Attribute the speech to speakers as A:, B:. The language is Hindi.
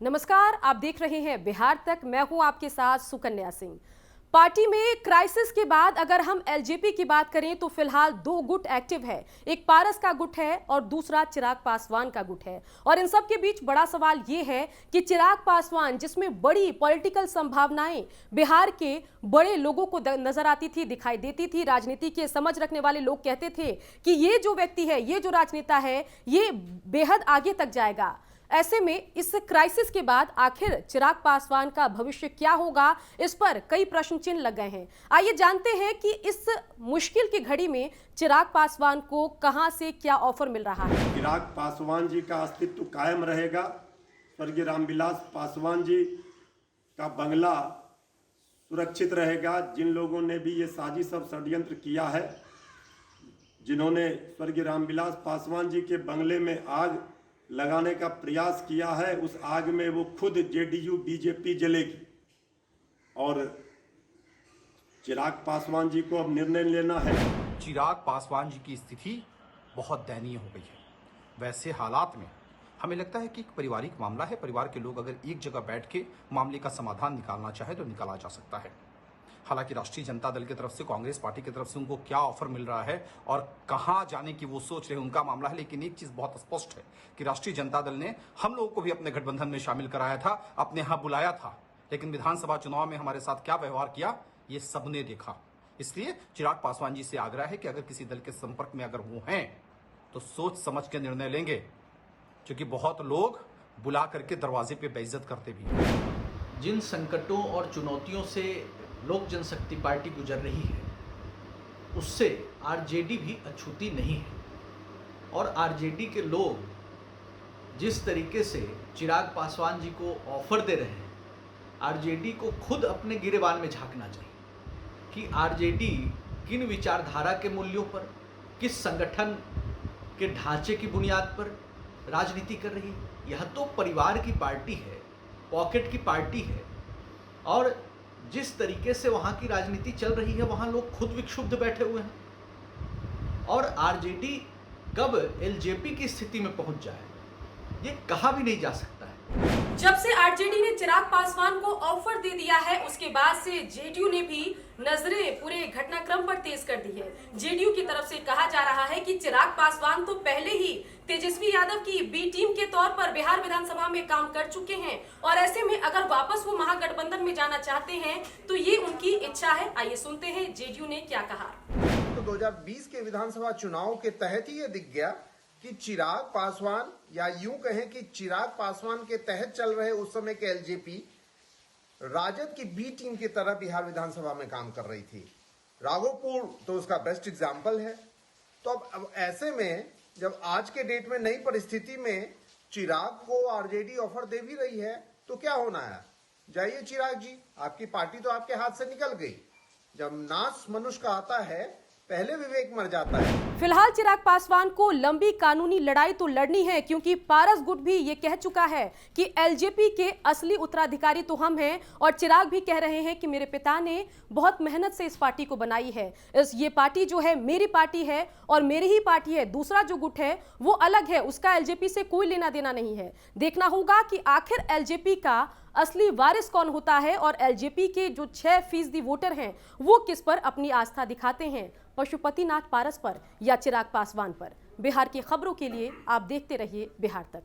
A: नमस्कार, आप देख रहे हैं बिहार तक। मैं हूं आपके साथ सुकन्या सिंह। पार्टी में क्राइसिस के बाद अगर हम एलजेपी की बात करें तो फिलहाल दो गुट एक्टिव है। एक पारस का गुट है और दूसरा चिराग पासवान का गुट है। और इन सब के बीच बड़ा सवाल यह है कि चिराग पासवान, जिसमें बड़ी पॉलिटिकल संभावनाएं बिहार के बड़े लोगों को नजर आती थी, दिखाई देती थी, राजनीति के समझ रखने वाले लोग कहते थे कि ये जो व्यक्ति है, ये जो राजनेता है, ये बेहद आगे तक जाएगा। ऐसे में इस क्राइसिस के बाद आखिर चिराग पासवान का भविष्य क्या होगा, इस पर कई प्रश्न चिन्ह लग गए हैं। आइए जानते हैं कि इस मुश्किल की घड़ी में चिराग पासवान को कहां से क्या ऑफर मिल रहा है।
B: चिराग पासवान जी का अस्तित्व कायम रहेगा। स्वर्गीय रामविलास पासवान जी का बंगला सुरक्षित रहेगा। जिन लोगों ने भी ये साजिश और षड्यंत्र किया है, जिन्होंने स्वर्गीय रामविलास पासवान जी के बंगले में आग लगाने का प्रयास किया है, उस आग में वो खुद जेडीयू बीजेपी जलेगी। और चिराग पासवान जी को अब निर्णय लेना है।
C: चिराग पासवान जी की स्थिति बहुत दयनीय हो गई है। वैसे हालात में हमें लगता है कि एक पारिवारिक मामला है। परिवार के लोग अगर एक जगह बैठ के मामले का समाधान निकालना चाहे तो निकाला जा सकता है। हालांकि राष्ट्रीय जनता दल की तरफ से, कांग्रेस पार्टी की तरफ से उनको क्या ऑफर मिल रहा है और कहां जाने की वो सोच रहे हैं, उनका मामला है। लेकिन एक चीज बहुत स्पष्ट है कि राष्ट्रीय जनता दल ने हम लोगों को भी अपने गठबंधन में शामिल कराया था, अपने यहां बुलाया था, लेकिन विधानसभा चुनाव में हमारे साथ क्या व्यवहार किया ये सबने देखा। इसलिए चिराग पासवान जी से आग्रह है कि अगर किसी दल के संपर्क में अगर वो हैं तो सोच समझ के निर्णय लेंगे, क्योंकि बहुत लोग बुला करके दरवाजे पे बेइज्जत करते भी हैं।
D: जिन संकटों और चुनौतियों से लोक जनशक्ति पार्टी गुजर रही है, उससे आरजेडी भी अछूती नहीं है। और आरजेडी के लोग जिस तरीके से चिराग पासवान जी को ऑफर दे रहे हैं, आरजेडी को खुद अपने गिरेबान में झांकना चाहिए कि आरजेडी किन विचारधारा के मूल्यों पर, किस संगठन के ढांचे की बुनियाद पर राजनीति कर रही है। यह तो परिवार की पार्टी है, पॉकेट की पार्टी है। और जिस तरीके से वहाँ की राजनीति चल रही है, वहाँ लोग खुद विक्षुब्ध बैठे हुए हैं। और आरजेडी कब एलजेपी की स्थिति में पहुंच जाए, ये कहा भी नहीं जा सकता है।
A: जब से आरजेडी ने चिराग पासवान को ऑफर दे दिया है, उसके बाद से जेडीयू ने भी नजरें पूरे घटनाक्रम पर तेज कर दी है। जेडीयू की तरफ से कहा जा रहा है कि चिराग पासवान तो पहले ही तेजस्वी यादव की बी टीम के तौर पर बिहार विधानसभा में काम कर चुके हैं, और ऐसे में अगर वापस वो महागठबंधन में जाना चाहते हैं तो ये उनकी इच्छा है। आइए सुनते हैं जेडीयू ने क्या कहा।
E: तो 2020 के विधानसभा चुनाव के तहत ही ये दिख गया कि चिराग पासवान, या यूं कहें कि चिराग पासवान के तहत चल रहे उस समय के एलजेपी राजद की बी टीम की तरह बिहार विधानसभा में काम कर रही थी। राघोपुर तो उसका बेस्ट एग्जाम्पल है। तो अब ऐसे में जब आज के डेट में नई परिस्थिति में चिराग को आरजेडी ऑफर दे भी रही है, तो क्या होना है? जाइए चिराग जी, आपकी पार्टी तो आपके हाथ से निकल गई। जब नाश मनुष्य का आता है, पहले विवेक मर जाता है।
A: फिलहाल चिराग पासवान को लंबी कानूनी लड़ाई तो लड़नी है, क्योंकि पारस गुट भी ये कह चुका है कि एलजेपी के असली उत्तराधिकारी तो हम हैं। और चिराग भी कह रहे हैं कि मेरे पिता ने बहुत मेहनत से इस पार्टी को बनाई है, ये पार्टी जो है मेरी पार्टी है और मेरी ही पार्टी है। दूसरा जो गुट है वो अलग है, उसका एलजेपी से कोई लेना देना नहीं है। देखना होगा कि आखिर एलजेपी का असली वारिस कौन होता है और एलजेपी के जो 6% वोटर हैं वो किस पर अपनी आस्था दिखाते हैं, पशुपतिनाथ पारस पर या चिराग पासवान पर। बिहार की खबरों के लिए आप देखते रहिए बिहार तक।